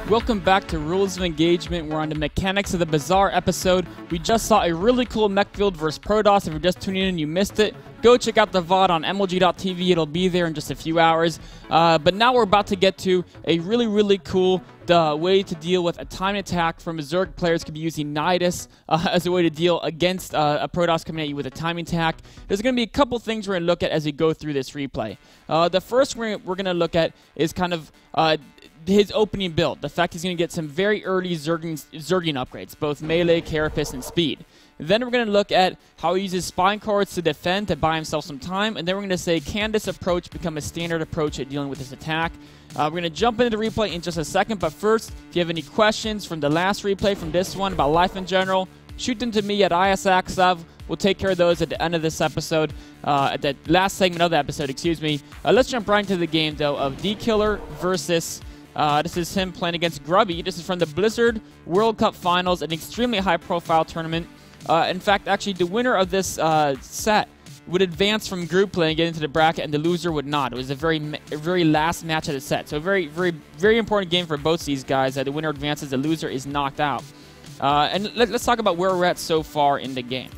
Welcome back to Rules of Engagement. We're on the Mechanics of the Bazaar episode. We just saw a really cool mech build versus Protoss. If you're just tuning in and you missed it, go check out the VOD on MLG.tv. It'll be there in just a few hours. But now we're about to get to a really cool way to deal with a timed attack from Zerg. Players could be using Nidus as a way to deal against a Protoss coming at you with a timing attack. There's going to be a couple things we're going to look at as we go through this replay. The first we're going to look at is kind of his opening build. The fact he's going to get some very early Zerging upgrades, both melee, carapace, and speed. Then we're going to look at how he uses spine cores to defend, to buy himself some time. And then we're going to say, can this approach become a standard approach at dealing with this attack? We're going to jump into the replay in just a second. But first, if you have any questions from the last replay, from this one, about life in general, shoot them to me at ISAXSUV. We'll take care of those at the end of this episode, at the last segment of the episode, excuse me. Let's jump right into the game, though, of D-Killer versus... this is him playing against Grubby. This is from the Blizzard World Cup Finals, an extremely high-profile tournament. In fact, actually, the winner of this set would advance from group play and get into the bracket, and the loser would not. It was a very last match of the set. So a very important game for both these guys. The winner advances, the loser is knocked out. And let's talk about where we're at so far in the game.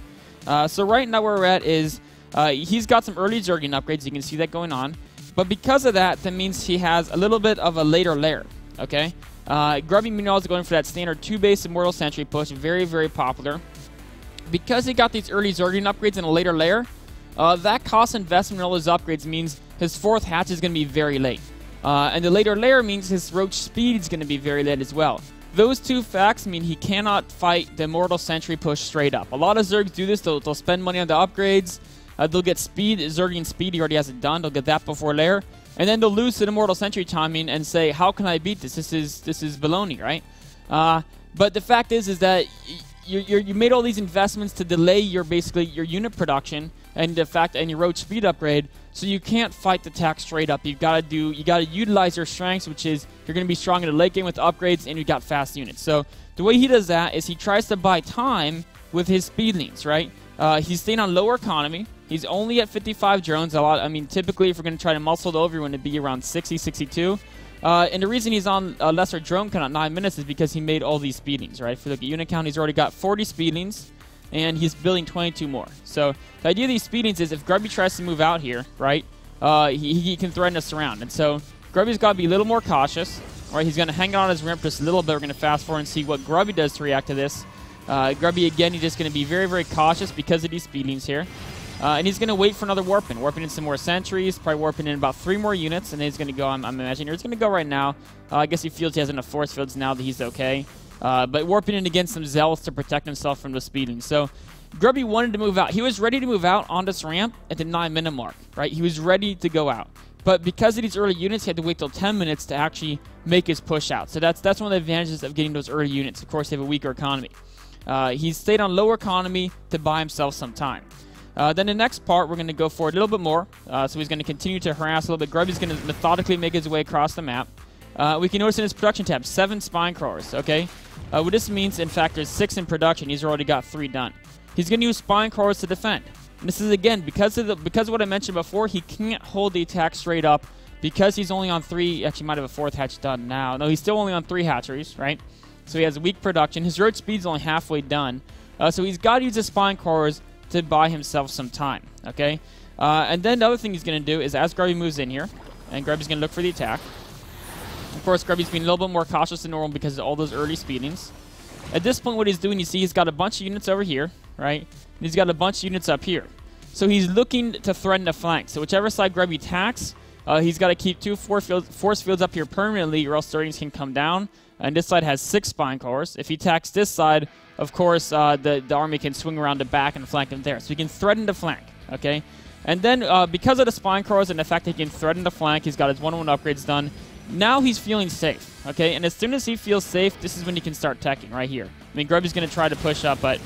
So right now where we're at is he's got some early Zerging upgrades. You can see that going on. But because of that, that means he has a little bit of a later lair, okay? Grubby meanwhile is going for that standard 2-base Immortal Sentry push, very popular. Because he got these early Zerging upgrades in a later lair, that cost investment in all his upgrades means his 4th hatch is going to be very late. And the later lair means his Roach speed is going to be very late as well. Those two facts mean he cannot fight the Immortal Sentry push straight up. A lot of Zergs do this, they'll spend money on the upgrades. They'll get speed, Zerging speed, he already has it done. They'll get that before lair. And then they'll lose to the Immortal Sentry timing and say, how can I beat this? This is baloney, right? But the fact is that you made all these investments to delay your unit production and your Roach speed upgrade, so you can't fight the attack straight up. You gotta utilize your strengths, which is you're gonna be strong in the late game with upgrades, and you got fast units. So the way he does that is he tries to buy time with his speedlings, right? He's staying on lower economy. He's only at 55 drones. Typically, if we're going to try to muscle it over, you want to be around 60, 62. And the reason he's on a lesser drone count at 9 minutes is because he made all these speedlings, right? If you look at unit count, he's already got 40 speedlings, and he's building 22 more. So the idea of these speedlings is if Grubby tries to move out here, right, he can threaten us around. And so Grubby's got to be a little more cautious, right? He's going to hang on his ramp just a little bit. We're going to fast forward and see what Grubby does to react to this. Grubby, again, he's just going to be very cautious because of these speedlings here. And he's going to wait for another warping. Warping in some more sentries, probably warping in about 3 more units, and then he's going to go, I'm imagining, he's going to go right now. I guess he feels he has enough force fields now that he's okay. But warping in against some Zealots to protect himself from the speeding. So Grubby wanted to move out. He was ready to move out on this ramp at the 9-minute mark, right? He was ready to go out. But because of these early units, he had to wait till 10 minutes to actually make his push out. So that's one of the advantages of getting those early units. Of course, they have a weaker economy. He stayed on lower economy to buy himself some time. Then the next part, we're going to go for a little bit more. So he's going to continue to harass a little bit. Grubby's going to methodically make his way across the map. We can notice in his production tab, 7 spine cores, okay? What this means, in fact, there's 6 in production. He's already got 3 done. He's going to use spine cores to defend. And this is, again, because of what I mentioned before, he can't hold the attack straight up because he's only on 3. Actually, might have a 4th hatch done now. No, he's still only on 3 hatcheries, right? So he has weak production. His road speed's only halfway done. So he's got to use his spine cores to buy himself some time, okay? And then the other thing he's going to do is as Grubby moves in here, and Grubby's going to look for the attack. Of course, Grubby's being a little bit more cautious than normal because of all those early speedings. At this point, what he's doing, you see he's got a bunch of units over here, right? And he's got a bunch of units up here. So he's looking to threaten the flank. So whichever side Grubby attacks, he's got to keep 2 force fields up here permanently, or else Zerglings can come down. And this side has 6 spine cores. If he attacks this side, of course, the army can swing around the back and flank him there. So he can threaten the flank, okay? And then because of the spine cores and the fact that he can threaten the flank, he's got his 1-1 upgrades done. Now he's feeling safe, okay? And as soon as he feels safe, this is when he can start teching right here. I mean, Grubby's going to try to push up, but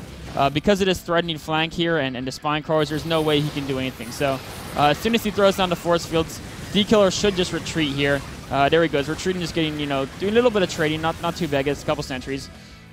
because of this threatening flank here and the spine cores, there's no way he can do anything. So as soon as he throws down the force fields, D-Killer should just retreat here. There he goes, retreating, just getting, doing a little bit of trading, not too bad, gets a couple sentries.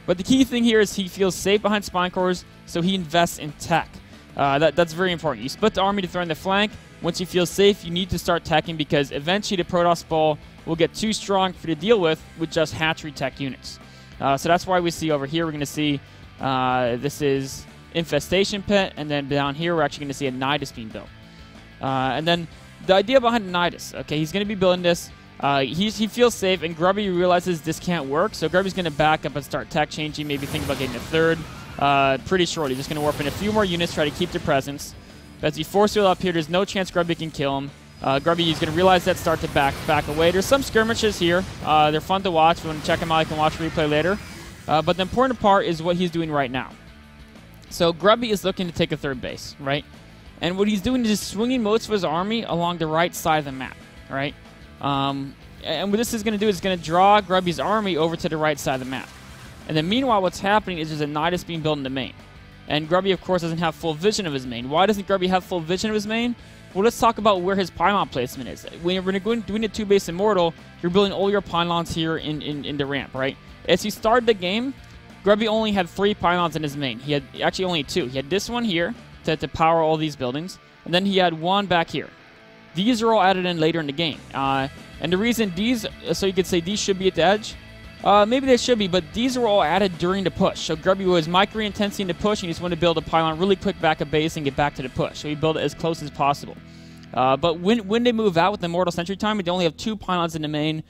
But the key thing here is he feels safe behind spine cores, so he invests in tech. That's very important. You split the army to threaten the flank. Once you feel safe, you need to start teching because eventually the Protoss ball will get too strong for you to deal with just hatchery tech units. So that's why we see over here, we're going to see this is Infestation Pit, and then down here we're actually going to see a Nidus being built. And then the idea behind the Nidus, okay, he's going to be building this. He feels safe, and Grubby realizes this can't work, so Grubby's going to back up and start tech changing, maybe think about getting a third. Pretty short. He's just going to warp in a few more units, try to keep their presence. As he force field up here, there's no chance Grubby can kill him. Grubby is going to realize that, start to back away. There's some skirmishes here. They're fun to watch. If you want to check them out, you can watch replay later. But the important part is what he's doing right now. So Grubby is looking to take a third base, right? And what he's doing is just swinging most of his army along the right side of the map, right? And what this is going to do is going to draw Grubby's army over to the right side of the map. And then meanwhile, what's happening is there's a Nidus being built in the main. And Grubby, of course, doesn't have full vision of his main. Why doesn't Grubby have full vision of his main? Well, let's talk about where his pylon placement is. When you're doing a 2-base Immortal, you're building all your pylons here in the ramp, right? As he started the game, Grubby only had 3 pylons in his main. He had actually only 2. He had this one here to power all these buildings, and then he had 1 back here. These are all added in later in the game. And the reason these, so you could say these should be at the edge, maybe they should be, but these were all added during the push. So Grubby was micro-intensing the push, and he just wanted to build a pylon really quick back a base and get back to the push. So he built it as close as possible. But when they move out with the Immortal Sentry Timing, they only have 2 pylons in the main,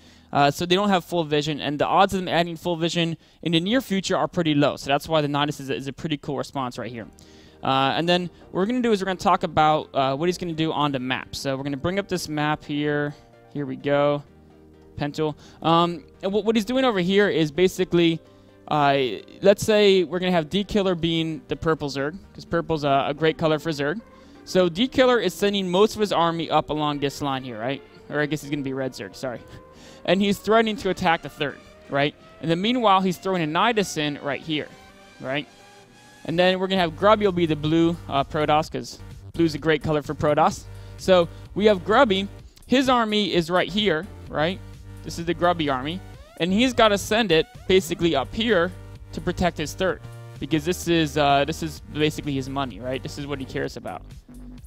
so they don't have full vision, and the odds of them adding full vision in the near future are pretty low. So that's why the Nidus is a pretty cool response right here. And then what we're going to do is we're going to talk about what he's going to do on the map. So we're going to bring up this map here. Here we go. Pentel. And what he's doing over here is basically, let's say we're going to have D-Killer being the purple Zerg, because purple's a great color for Zerg. So D-Killer is sending most of his army up along this line here, right? Or I guess he's going to be red Zerg, sorry. And he's threatening to attack the third, right? And then meanwhile, he's throwing a Nidus in right here, right? And then we're going to have Grubby will be the blue Protoss, because blue's a great color for Protoss. So we have Grubby. His army is right here, right? This is the Grubby army. And he's got to send it basically up here to protect his third, because this is basically his money, right? This is what he cares about.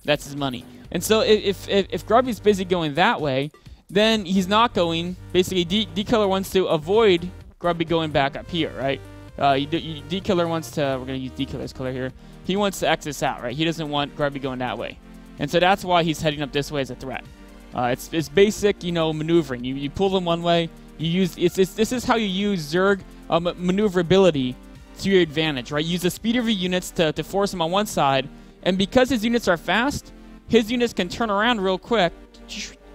That's his money. And so if Grubby's busy going that way, then he's not going. Basically, D-Killer wants to avoid Grubby going back up here, right? D-Killer wants to, we're going to use D-Killer's color here. He wants to X this out, right? He doesn't want Grubby going that way. And so that's why he's heading up this way as a threat. It's basic, maneuvering. You pull them one way. You use this is how you use Zerg maneuverability to your advantage, right? Use the speed of your units to force them on one side, and because his units are fast, his units can turn around real quick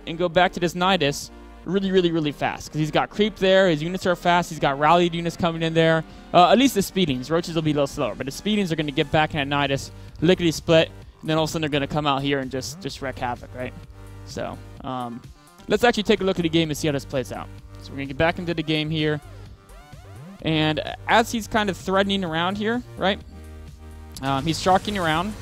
and go back to this Nidus really, really, really fast, because he's got creep there, his units are fast, he's got rallied units coming in there. At least the speedings. Roaches will be a little slower, but the speedings are going to get back in at Nidus, lickety-split, and then all of a sudden they're going to come out here and just wreak havoc, right? So, let's actually take a look at the game and see how this plays out. So we're going to get back into the game here. And as he's kind of threatening around here, right, he's sharking around.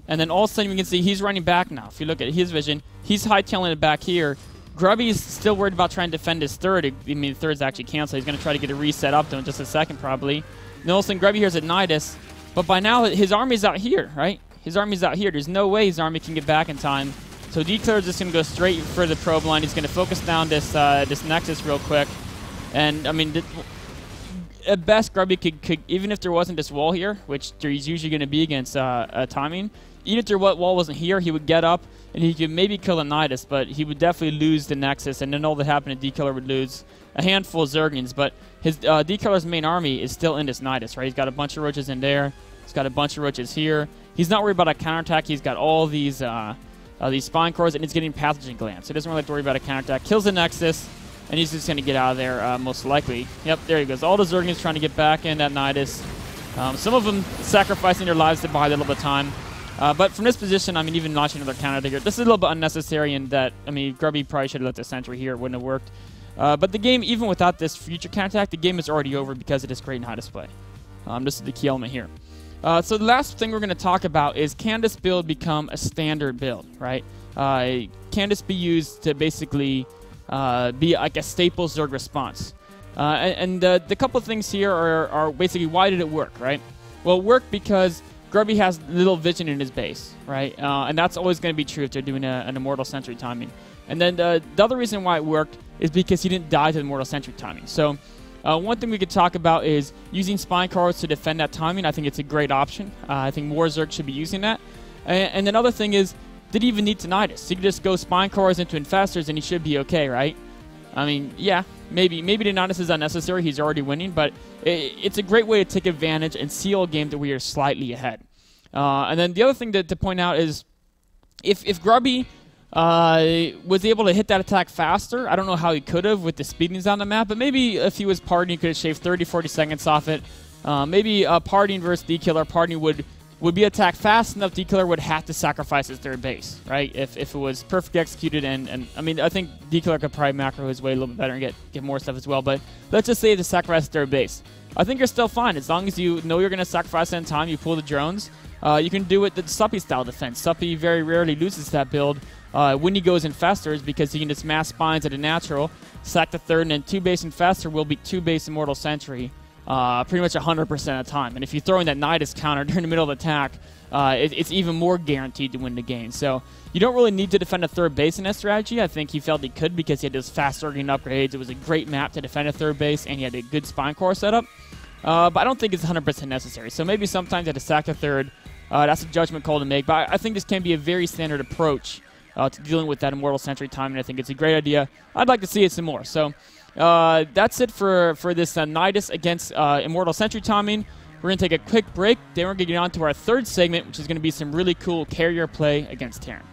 And then all of a sudden we can see he's running back now. If you look at his vision, he's hightailing it back here. Grubby's still worried about trying to defend his third. I mean, the third's actually canceled. He's going to try to get a reset up to him in just a second, probably. And all of a sudden Grubby here's at Nidus. But by now, his army's out here, right? His army's out here. There's no way his army can get back in time. So D-Killer's just going to go straight for the probe line. He's going to focus down this Nexus real quick. And, I mean, at best, Grubby could, even if there wasn't this wall here, which there's usually going to be against timing, even if the wall wasn't here, he would get up and he could maybe kill a Nidus, but he would definitely lose the Nexus, and then all that happened to D-Killer would lose a handful of Zerglings. But his D-Killer's main army is still in this Nidus, right? He's got a bunch of roaches in there. He's got a bunch of roaches here. He's not worried about a counterattack. He's got all these spine cores, and he's getting pathogen glands. So he doesn't really have to worry about a counterattack. Kills the Nexus, and he's just going to get out of there most likely. Yep, there he goes. All the Zerglings trying to get back in that Nidus. Some of them sacrificing their lives to buy a little bit of time. But from this position, I mean, even launching another counter here, this is a little bit unnecessary in that, I mean, Grubby probably should have left the sentry here. It wouldn't have worked. But the game, even without this future counterattack, the game is already over because of this great high display. This is the key element here. So the last thing we're going to talk about is, can this build become a standard build, right? Can this be used to basically be like a staple Zerg response? The couple of things here are basically, why did it work, right? Well, it worked because Grubby has little vision in his base, right? And that's always going to be true if they're doing an Immortal Sentry timing. And then the other reason why it worked is because he didn't die to the Mortal Sentry timing. So one thing we could talk about is using Spine Cards to defend that timing. I think it's a great option. I think more Zerg should be using that. And another thing is, did he even need Tinnitus? He could just go Spine Cards into Infestors and he should be okay, right? I mean, yeah, maybe Tinnitus is unnecessary. He's already winning, but it's a great way to take advantage and seal a game that we are slightly ahead. And then the other thing to point out is, if Grubby was able to hit that attack faster, I don't know how he could have with the speedings on the map, but maybe if he was partying, he could have shaved 30-40 seconds off it. Maybe partying versus D-Killer, partying would be attacked fast enough, D-Killer would have to sacrifice his third base, right? If it was perfectly executed, and I mean, I think D-Killer could probably macro his way a little bit better and get more stuff as well, but let's just say to sacrifice his third base. I think you're still fine. As long as you know you're going to sacrifice it in time, you pull the drones, you can do it the Suppy style defense. Suppy very rarely loses that build when he goes Infestors because he can just mass spines at a natural, sack the third, and then 2-base Infestor will beat 2-base Immortal Sentry pretty much 100% of the time. And if you throw in that Nidus counter during the middle of the attack, it's even more guaranteed to win the game. So you don't really need to defend a third base in that strategy. I think he felt he could because he had those fast Zergian upgrades. It was a great map to defend a third base, and he had a good Spine Core setup. But I don't think it's 100% necessary. So maybe sometimes you have to sack a third. That's a judgment call to make. But I think this can be a very standard approach to dealing with that Immortal Sentry time, and I think it's a great idea. I'd like to see it some more. So that's it for this Nidus against Immortal Sentry timing. We're going to take a quick break. Then we're going to get on to our third segment, which is going to be some really cool carrier play against Terran.